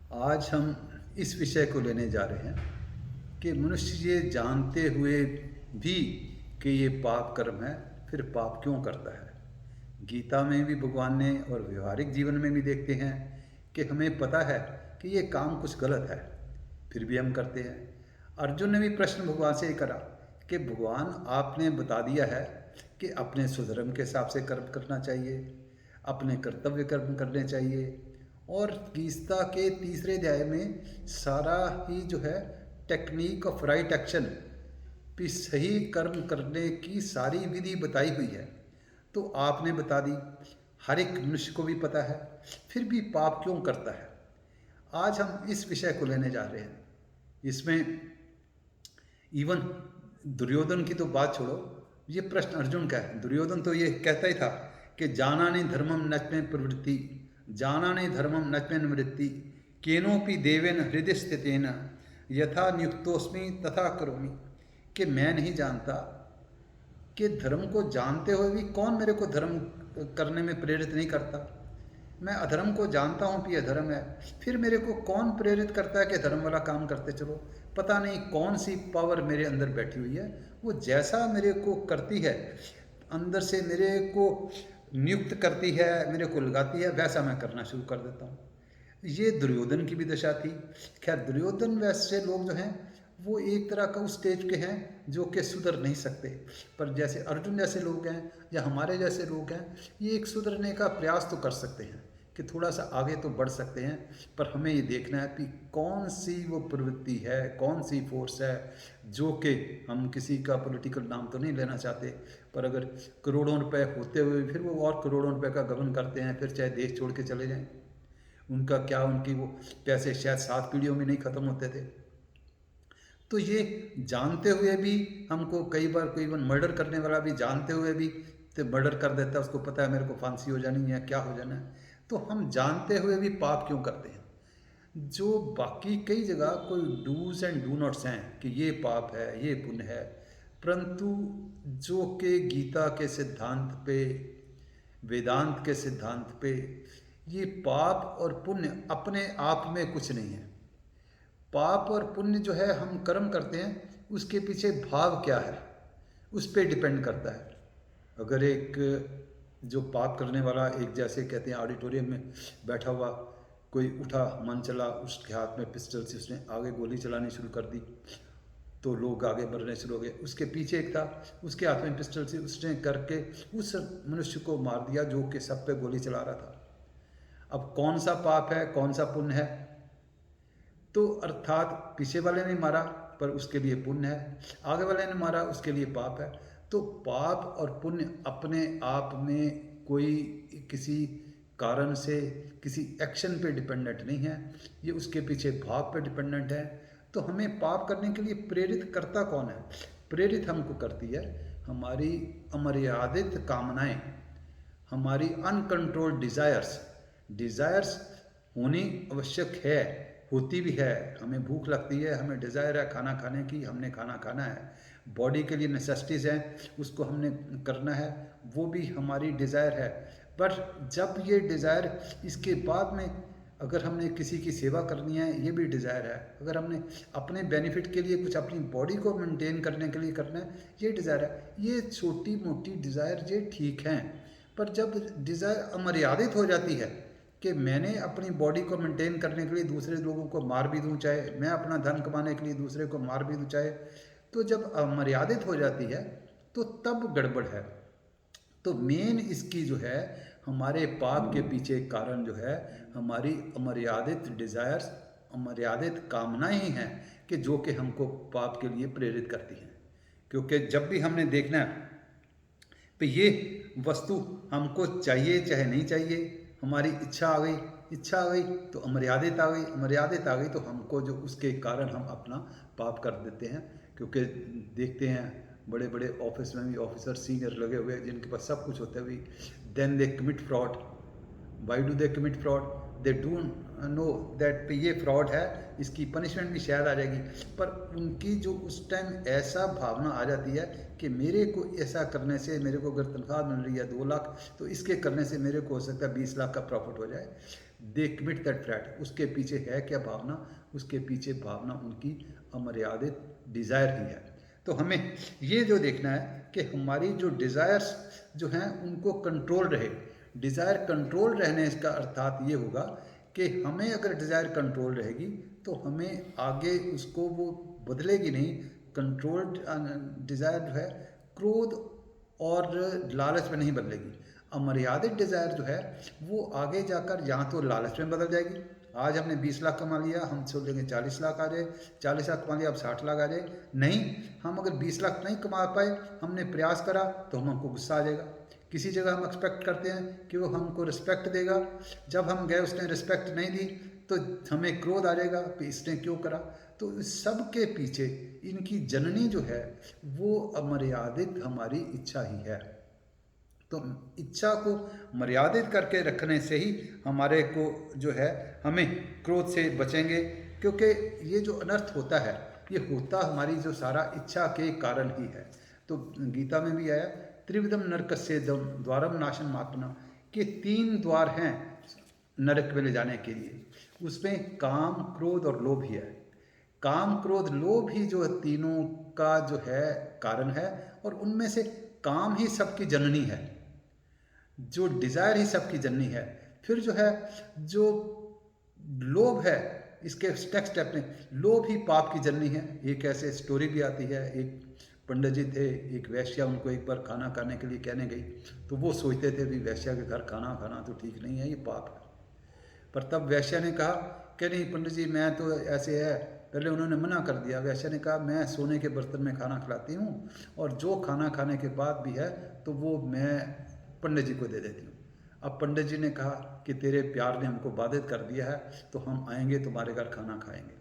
आज हम इस विषय को लेने जा रहे हैं कि मनुष्य ये जानते हुए भी कि ये पाप कर्म है, फिर पाप क्यों करता है। गीता में भी भगवान ने और व्यवहारिक जीवन में भी देखते हैं कि हमें पता है कि ये काम कुछ गलत है, फिर भी हम करते हैं। अर्जुन ने भी प्रश्न भगवान से ही करा कि भगवान आपने बता दिया है कि अपने स्वधर्म के हिसाब से कर्म करना चाहिए, अपने कर्तव्य कर्म करने चाहिए, और गीता के तीसरे अध्याय में सारा ही जो है टेक्निक ऑफ राइट एक्शन भी सही कर्म करने की सारी विधि बताई हुई है। तो आपने बता दी, हर एक मनुष्य को भी पता है, फिर भी पाप क्यों करता है। आज हम इस विषय को लेने जा रहे हैं। इसमें इवन दुर्योधन की तो बात छोड़ो, ये प्रश्न अर्जुन का है। दुर्योधन तो ये कहता ही था कि जाना नहीं धर्मम नच में प्रवृत्ति, जाना नहीं धर्मम नच में निवृत्ति, केनोपि देवेन हृदय स्थितेन यथा नियुक्तोस्मि तथा करोमि। कि मैं नहीं जानता कि धर्म को जानते हुए भी कौन मेरे को धर्म करने में प्रेरित नहीं करता। मैं अधर्म को जानता हूँ कि अधर्म है, फिर मेरे को कौन प्रेरित करता है कि धर्म वाला काम करते चलो। पता नहीं कौन सी पावर मेरे अंदर बैठी हुई है, वो जैसा मेरे को करती है, अंदर से मेरे को नियुक्त करती है, मेरे को लगाती है, वैसा मैं करना शुरू कर देता हूँ। ये दुर्योधन की भी दशा थी। खैर, दुर्योधन वैसे लोग जो हैं वो एक तरह का उस स्टेज के हैं जो कि सुधर नहीं सकते। पर जैसे अर्जुन जैसे लोग हैं या हमारे जैसे लोग हैं, ये एक सुधरने का प्रयास तो कर सकते हैं कि थोड़ा सा आगे तो बढ़ सकते हैं। पर हमें ये देखना है कि कौन सी वो प्रवृत्ति है, कौन सी फोर्स है, जो कि हम किसी का पॉलिटिकल नाम तो नहीं लेना चाहते, पर अगर करोड़ों रुपए होते हुए फिर वो और करोड़ों रुपए का गबन करते हैं, फिर चाहे देश छोड़ के चले जाएं। उनका क्या, उनकी वो पैसे शायद 7 पीढ़ियों में नहीं ख़त्म होते थे। तो ये जानते हुए भी हमको कई बार कोई इवन मर्डर करने वाला भी जानते हुए भी तो मर्डर कर देता है, उसको पता है मेरे को फांसी हो जानी है, क्या हो जाना है। तो हम जानते हुए भी पाप क्यों करते हैं। जो बाकी कई जगह कोई डूज एंड डू नॉट्स हैं कि ये पाप है, ये पुण्य है, परंतु जो कि गीता के सिद्धांत पे, वेदांत के सिद्धांत पे, ये पाप और पुण्य अपने आप में कुछ नहीं है। पाप और पुण्य जो है हम कर्म करते हैं, उसके पीछे भाव क्या है उस पर डिपेंड करता है। अगर एक जो पाप करने वाला, एक जैसे कहते हैं ऑडिटोरियम में बैठा हुआ कोई उठा, मन चला, उसके हाथ में पिस्टल से उसने आगे गोली चलानी शुरू कर दी, तो लोग आगे बढ़ने शुरू हो गए। उसके पीछे एक था, उसके हाथ में पिस्टल से उसने करके उस मनुष्य को मार दिया जो कि सब पे गोली चला रहा था। अब कौन सा पाप है, कौन सा पुण्य है। तो अर्थात पीछे वाले ने मारा पर उसके लिए पुण्य है, आगे वाले ने मारा उसके लिए पाप है। तो पाप और पुण्य अपने आप में कोई किसी कारण से, किसी एक्शन पे डिपेंडेंट नहीं है, ये उसके पीछे भाव पे डिपेंडेंट है। तो हमें पाप करने के लिए प्रेरित करता कौन है। प्रेरित हमको करती है हमारी अमर्यादित कामनाएं, हमारी अनकंट्रोल्ड डिज़ायर्स। डिज़ायर्स होनी आवश्यक है, होती भी है। हमें भूख लगती है, हमें डिज़ायर है खाना खाने की, हमने खाना खाना है, बॉडी के लिए नेसेसिटीज़ हैं, उसको हमने करना है, वो भी हमारी डिज़ायर है। पर जब ये डिज़ायर, इसके बाद में अगर हमने किसी की सेवा करनी है, ये भी डिज़ायर है। अगर हमने अपने बेनिफिट के लिए कुछ अपनी बॉडी को मेंटेन करने के लिए करना है, ये डिज़ायर है। ये छोटी मोटी डिज़ायर ये ठीक हैं, पर जब डिज़ायर अमर्यादित हो जाती है कि मैंने अपनी बॉडी को मेंटेन करने के लिए दूसरे लोगों को मार भी दूं, चाहे मैं अपना धन कमाने के लिए दूसरे को मार भी दूं, चाहे, तो जब अमर्यादित हो जाती है तो तब गड़बड़ है। तो मेन इसकी जो है हमारे पाप के पीछे कारण जो है हमारी अमर्यादित डिज़ायर्स, अमर्यादित कामनाएं ही हैं कि जो कि हमको पाप के लिए प्रेरित करती हैं। क्योंकि जब भी हमने देखना है तो ये वस्तु हमको चाहिए चाहे नहीं चाहिए, हमारी इच्छा आ गई, इच्छा आ गई तो अमर्यादित आ गई, अमर्यादित आ गई तो हमको जो उसके कारण हम अपना पाप कर देते हैं। क्योंकि देखते हैं बड़े बड़े ऑफिस में भी ऑफिसर सीनियर लगे हुए हैं जिनके पास सब कुछ होता है भी, then they commit fraud. Why do they commit fraud, they do know that ये फ्रॉड है, इसकी पनिशमेंट भी शायद आ जाएगी, पर उनकी जो उस टाइम ऐसा भावना आ जाती है कि मेरे को ऐसा करने से, मेरे को अगर तनख्वाह मिल रही है 2 लाख, तो इसके करने से मेरे को हो सकता है 20 लाख का प्रॉफिट हो जाए। दे कमिट दैट फ्लैट, उसके पीछे है क्या भावना? उसके पीछे भावना उनकी अमर्यादित डिज़ायर ही है। तो हमें ये जो देखना है कि हमारी जो डिज़ायर्स जो हैं उनको कंट्रोल रहे। डिज़ायर कंट्रोल रहने का अर्थात ये होगा कि हमें अगर डिज़ायर कंट्रोल रहेगी तो हमें आगे उसको वो बदलेगी नहीं। कंट्रोल्ड डिज़ायर जो है क्रोध और लालच में नहीं बदलेगी। अमर्यादित डिज़ायर जो है वो आगे जाकर या तो लालच में बदल जाएगी। आज हमने 20 लाख कमा लिया, हम सोचेंगे 40 लाख आ जाए, 40 लाख कमा लिया अब 60 लाख आ जाए। नहीं, हम अगर 20 लाख नहीं कमा पाए, हमने प्रयास करा तो हमको गुस्सा आ जाएगा। किसी जगह हम एक्सपेक्ट करते हैं कि वो हमको रिस्पेक्ट देगा, जब हम गए उसने रिस्पेक्ट नहीं दी तो हमें क्रोध आ जाएगा कि इसने क्यों करा। तो इस सब के पीछे इनकी जननी जो है वो अमर्यादित हमारी इच्छा ही है। तो इच्छा को मर्यादित करके रखने से ही हमारे को जो है हमें क्रोध से बचेंगे, क्योंकि ये जो अनर्थ होता है ये होता हमारी जो सारा इच्छा के कारण ही है। तो गीता में भी आया त्रिविधम नरकस्य द्वारम नाशन मापना, कि 3 द्वार हैं नरक में ले जाने के लिए। उसमें काम, क्रोध और लोभ ही है। काम, क्रोध, लोभ ही जो तीनों का जो है कारण है, और उनमें से काम ही सबकी जननी है, जो डिज़ायर ही सबकी जननी है। फिर जो है जो लोभ है, इसके नेक्स्ट स्टेप में लोभ ही पाप की जननी है। एक ऐसे स्टोरी भी आती है, एक पंडित जी थे, एक वैश्या उनको एक बार खाना खाने के लिए कहने गई, तो वो सोचते थे भी वैश्या के घर खाना खाना तो ठीक नहीं है, ये पाप है। पर तब वैश्या ने कहा कि नहीं पंडित जी, मैं तो ऐसे है। पहले उन्होंने मना कर दिया। वैश्या ने कहा मैं सोने के बर्तन में खाना खिलाती हूँ, और जो खाना खाने के बाद भी है तो वो मैं पंडित जी को दे देती हूँ। अब पंडित जी ने कहा कि तेरे प्यार ने हमको बाधित कर दिया है, तो हम आएंगे तुम्हारे घर खाना खाएंगे।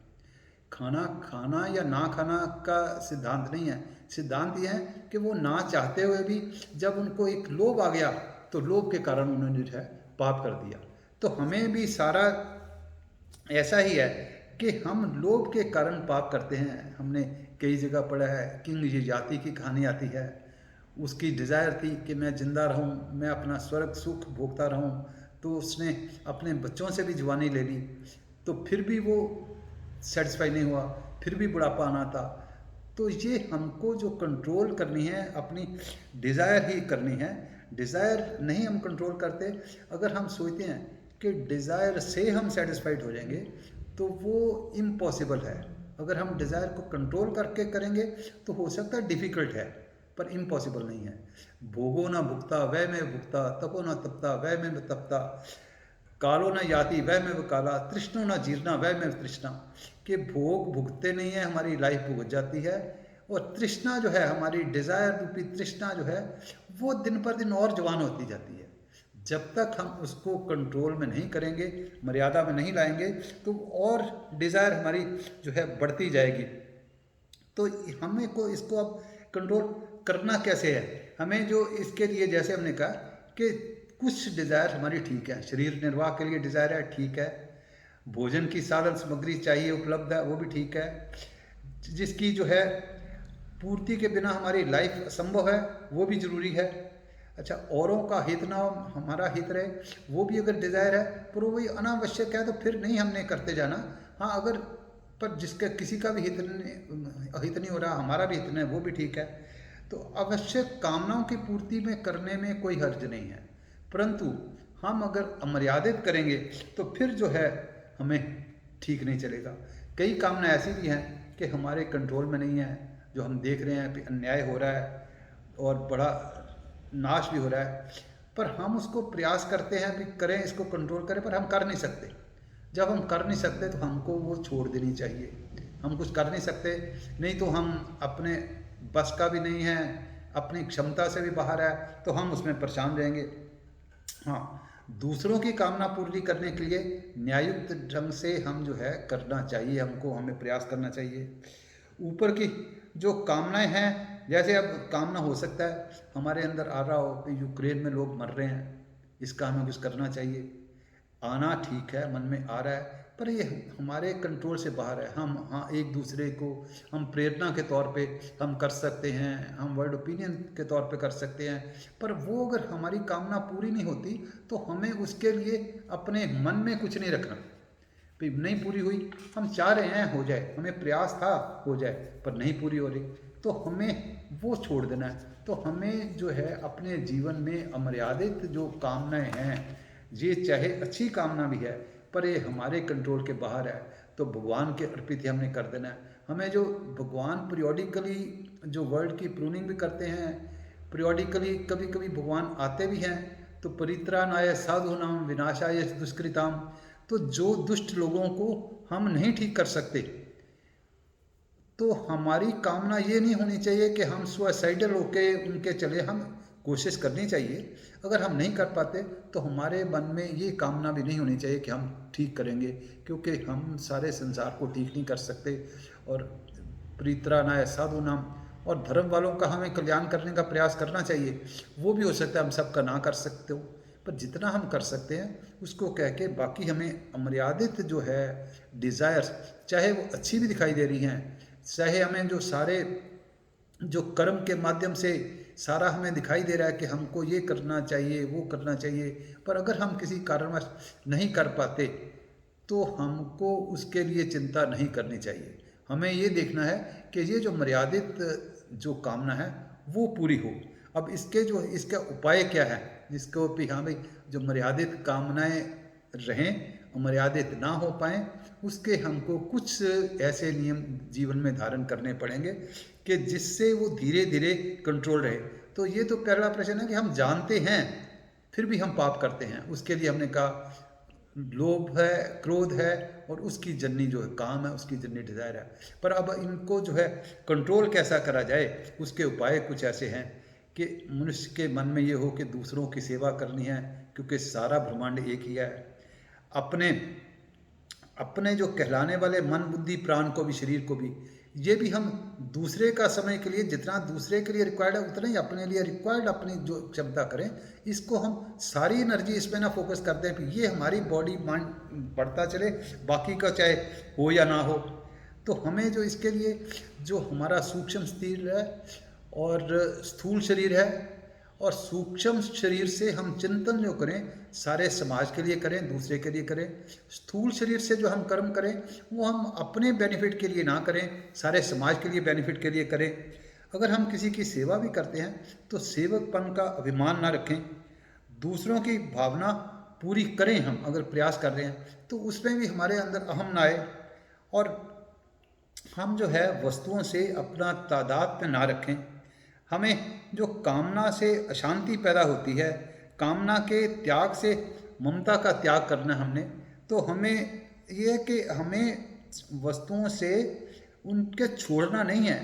खाना खाना या ना खाना का सिद्धांत नहीं है। सिद्धांत यह है कि वो ना चाहते हुए भी जब उनको एक लोभ आ गया तो लोभ के कारण उन्होंने जो है पाप कर दिया। तो हमें भी सारा ऐसा ही है कि हम लोभ के कारण पाप करते हैं। हमने कई जगह पढ़ा है, किंग यजाति की कहानी आती है। उसकी डिज़ायर थी कि मैं जिंदा रहूं, मैं अपना स्वर्ग सुख भोगता रहूं, तो उसने अपने बच्चों से भी जवानी ले ली, तो फिर भी वो सेटिस्फाई नहीं हुआ, फिर भी बुढ़ापा आना था। तो ये हमको जो कंट्रोल करनी है अपनी डिज़ायर ही करनी है। डिज़ायर नहीं हम कंट्रोल करते। अगर हम सोचते हैं कि डिज़ायर से हम सेटिस्फाइड हो जाएंगे तो वो इम्पॉसिबल है। अगर हम डिज़ायर को कंट्रोल करके करेंगे तो हो सकता है डिफ़िकल्ट है, पर इम्पॉसिबल नहीं है। भोगो न भुगता वह में भुगता, तपो न तपता वह में तपता, कालो न याति वह में काला, तृष्णो न जीर्णा वह में तृष्णा। कि भोग भुगते नहीं है, हमारी लाइफ भुगत जाती है, और तृष्णा जो है हमारी डिज़ायर रूपी तृष्णा जो है वो दिन पर दिन और जवान होती जाती है। जब तक हम उसको कंट्रोल में नहीं करेंगे, मर्यादा में नहीं लाएंगे, तो और डिज़ायर हमारी जो है बढ़ती जाएगी। तो हमें को इसको अब कंट्रोल करना कैसे है? हमें जो इसके लिए जैसे हमने कहा कि कुछ डिज़ायर हमारी ठीक है, शरीर निर्वाह के लिए डिज़ायर है, ठीक है। भोजन की साधन सामग्री चाहिए, उपलब्ध है, वो भी ठीक है। जिसकी जो है पूर्ति के बिना हमारी लाइफ असंभव है, वो भी ज़रूरी है। अच्छा, औरों का हित ना हो, हमारा हित रहे, वो भी अगर डिज़ायर है, पर वो वही अनावश्यक है तो फिर नहीं हमने करते जाना। हाँ, अगर पर जिसका किसी का भी हित नहीं हो रहा, हमारा भी हित नहीं, वो भी ठीक है। तो आवश्यक कामनाओं की पूर्ति में करने में कोई हर्ज नहीं है, परंतु हम अगर अमर्यादित करेंगे तो फिर जो है हमें ठीक नहीं चलेगा। कई कामना ऐसी भी हैं कि हमारे कंट्रोल में नहीं है, जो हम देख रहे हैं कि अन्याय हो रहा है और बड़ा नाश भी हो रहा है, पर हम उसको प्रयास करते हैं कि करें, इसको कंट्रोल करें, पर हम कर नहीं सकते। जब हम कर नहीं सकते तो हमको वो छोड़ देनी चाहिए। हम कुछ कर नहीं सकते, नहीं तो हम अपने बस का भी नहीं है, अपनी क्षमता से भी बाहर है, तो हम उसमें परेशान रहेंगे। हाँ, दूसरों की कामना पूरी करने के लिए न्यायुक्त ढंग से हम जो है करना चाहिए, हमको हमें प्रयास करना चाहिए। ऊपर की जो कामनाएं हैं, जैसे अब कामना हो सकता है हमारे अंदर आ रहा हो कि यूक्रेन में लोग मर रहे हैं, इसका हमें कुछ करना चाहिए। आना ठीक है, मन में आ रहा है पर ये हमारे कंट्रोल से बाहर है। हम हाँ एक दूसरे को हम प्रेरणा के तौर पे हम कर सकते हैं, हम वर्ड ओपिनियन के तौर पे कर सकते हैं, पर वो अगर हमारी कामना पूरी नहीं होती तो हमें उसके लिए अपने मन में कुछ नहीं रखना। भाई नहीं पूरी हुई, हम चाह रहे हैं हो जाए, हमें प्रयास था हो जाए, पर नहीं पूरी हो रही, तो हमें वो छोड़ देना है। तो हमें जो है अपने जीवन में अमर्यादित जो कामनाएं हैं, ये चाहे अच्छी कामना भी है पर ये हमारे कंट्रोल के बाहर है, तो भगवान के अर्पित ही हमने कर देना है। हमें जो भगवान पीरियोडिकली जो वर्ल्ड की प्रूनिंग भी करते हैं, पीरियोडिकली कभी कभी भगवान आते भी हैं, तो परित्राणाय साधूनाम विनाशाय दुष्कृताम, तो जो दुष्ट लोगों को हम नहीं ठीक कर सकते, तो हमारी कामना ये नहीं होनी चाहिए कि हम सुसाइडल होके उनके चले, हम कोशिश करनी चाहिए। अगर हम नहीं कर पाते तो हमारे मन में ये कामना भी नहीं होनी चाहिए कि हम ठीक करेंगे, क्योंकि हम सारे संसार को ठीक नहीं कर सकते। और परित्राणाय साधूनाम, और धर्म वालों का हमें कल्याण करने का प्रयास करना चाहिए। वो भी हो सकता है हम सबका ना कर सकते हो, पर जितना हम कर सकते हैं उसको कह के बाकी हमें अमर्यादित जो है डिज़ायर्स, चाहे वो अच्छी भी दिखाई दे रही हैं, चाहे हमें जो सारे जो कर्म के माध्यम से सारा हमें दिखाई दे रहा है कि हमको ये करना चाहिए वो करना चाहिए, पर अगर हम किसी कारणवश नहीं कर पाते तो हमको उसके लिए चिंता नहीं करनी चाहिए। हमें ये देखना है कि ये जो मर्यादित जो कामना है वो पूरी हो। अब इसका उपाय क्या है, जिसको भी हाँ भाई जो मर्यादित कामनाएं रहें, मर्यादित ना हो पाएँ, उसके हमको कुछ ऐसे नियम जीवन में धारण करने पड़ेंगे कि जिससे वो धीरे धीरे कंट्रोल रहे। तो ये तो पहला प्रश्न है कि हम जानते हैं फिर भी हम पाप करते हैं। उसके लिए हमने कहा लोभ है, क्रोध है, और उसकी जननी जो है काम है, उसकी जननी डिजायर है। पर अब इनको जो है कंट्रोल कैसा करा जाए, उसके उपाय कुछ ऐसे हैं कि मनुष्य के मन में ये हो कि दूसरों की सेवा करनी है, क्योंकि सारा ब्रह्मांड एक ही है। अपने अपने जो कहलाने वाले मन बुद्धि प्राण को भी, शरीर को भी, ये भी हम दूसरे का समय के लिए जितना दूसरे के लिए रिक्वायर्ड है उतना ही अपने लिए रिक्वायर्ड अपनी जो क्षमता करें। इसको हम सारी एनर्जी इस पर ना फोकस करते हैं कि ये हमारी बॉडी माइंड बढ़ता चले, बाकी का चाहे हो या ना हो। तो हमें जो इसके लिए जो हमारा सूक्ष्म शरीर है और स्थूल शरीर है, और सूक्ष्म शरीर से हम चिंतन जो करें सारे समाज के लिए करें, दूसरे के लिए करें। स्थूल शरीर से जो हम कर्म करें वो हम अपने बेनिफिट के लिए ना करें, सारे समाज के लिए बेनिफिट के लिए करें। अगर हम किसी की सेवा भी करते हैं तो सेवकपन का अभिमान ना रखें, दूसरों की भावना पूरी करें। हम अगर प्रयास कर रहे हैं तो उसमें भी हमारे अंदर अहम ना आए, और हम जो है वस्तुओं से अपना तादाद ना रखें। हमें जो कामना से अशांति पैदा होती है, कामना के त्याग से ममता का त्याग करना हमने, तो हमें ये है कि हमें वस्तुओं से उनके छोड़ना नहीं है,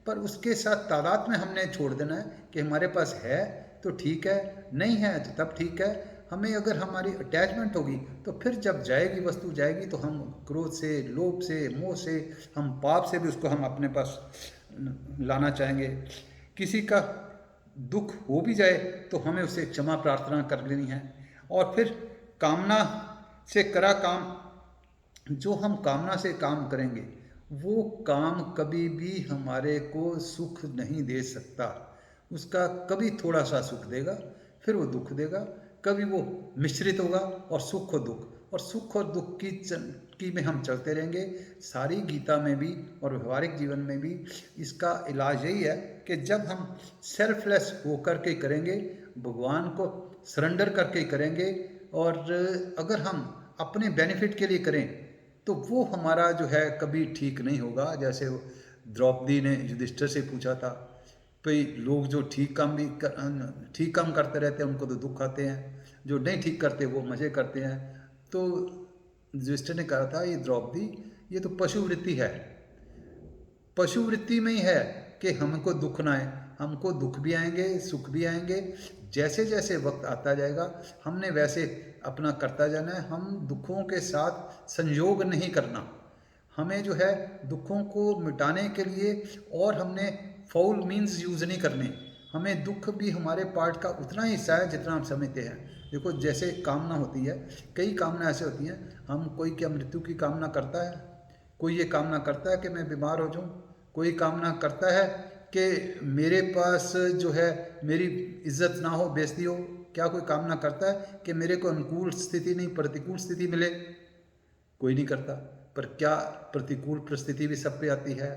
पर उसके साथ तादाद में हमने छोड़ देना है कि हमारे पास है तो ठीक है, नहीं है तो तब ठीक है। हमें अगर हमारी अटैचमेंट होगी तो फिर जब जाएगी वस्तु जाएगी तो हम क्रोध से, लोभ से, मोह से, हम पाप से भी उसको हम अपने पास लाना चाहेंगे। किसी का दुख हो भी जाए तो हमें उससे क्षमा प्रार्थना कर लेनी है। और फिर कामना से करा काम, जो हम कामना से काम करेंगे वो काम कभी भी हमारे को सुख नहीं दे सकता। उसका कभी थोड़ा सा सुख देगा, फिर वो दुख देगा, कभी वो मिश्रित होगा, और सुख और दुख, और सुख और दुख की में हम चलते रहेंगे। सारी गीता में भी और व्यवहारिक जीवन में भी इसका इलाज यही है कि जब हम सेल्फलेस होकर के करेंगे, भगवान को सरेंडर करके करेंगे, और अगर हम अपने बेनिफिट के लिए करें तो वो हमारा जो है कभी ठीक नहीं होगा। जैसे द्रौपदी ने युधिष्ठिर से पूछा था, भाई लोग जो ठीक काम करते रहते हैं उनको तो दुख आते हैं, जो नहीं ठीक करते वो मज़े करते हैं। तो युधिष्ठिर ने कहा था, ये द्रौपदी ये तो पशुवृत्ति है, पशुवृत्ति में ही है कि हमको दुख ना आए। हमको दुख भी आएंगे, सुख भी आएंगे, जैसे जैसे वक्त आता जाएगा हमने वैसे अपना करता जाना है। हम दुखों के साथ संयोग नहीं करना, हमें जो है दुखों को मिटाने के लिए, और हमने फाउल मीन्स यूज़ नहीं करने। हमें दुख भी हमारे पार्ट का उतना ही हिस्सा है जितना हम समझते हैं। देखो जैसे कामना होती है, कई कामना ऐसे होती हैं हम कोई क्या मृत्यु की कामना करता है? कोई ये कामना करता है कि मैं बीमार हो जाऊं? कोई कामना करता है कि मेरे पास जो है मेरी इज्जत ना हो, बेइज्जती हो? क्या कोई कामना करता है कि मेरे को अनुकूल स्थिति नहीं प्रतिकूल स्थिति मिले? कोई नहीं करता। पर क्या प्रतिकूल परिस्थिति भी सब पे आती है,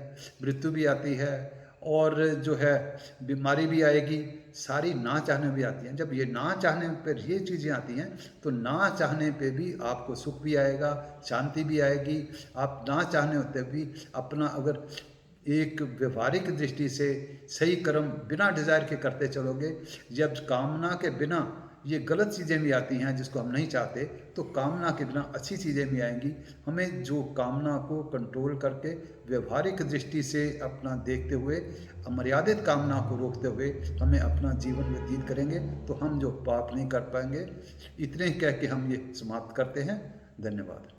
मृत्यु भी आती है और जो है बीमारी भी आएगी, सारी ना चाहने भी आती हैं। जब ये ना चाहने पर ये चीज़ें आती हैं तो ना चाहने पे भी आपको सुख भी आएगा, शांति भी आएगी। आप ना चाहने होते भी अपना अगर एक व्यवहारिक दृष्टि से सही कर्म बिना डिज़ायर के करते चलोगे, जब कामना के बिना ये गलत चीज़ें भी आती हैं जिसको हम नहीं चाहते, तो कामना के बिना अच्छी चीज़ें भी आएंगी। हमें जो कामना को कंट्रोल करके व्यवहारिक दृष्टि से अपना देखते हुए, अमर्यादित कामना को रोकते हुए हमें अपना जीवन व्यतीत करेंगे तो हम जो पाप नहीं कर पाएंगे। इतने कह के हम ये समाप्त करते हैं। धन्यवाद।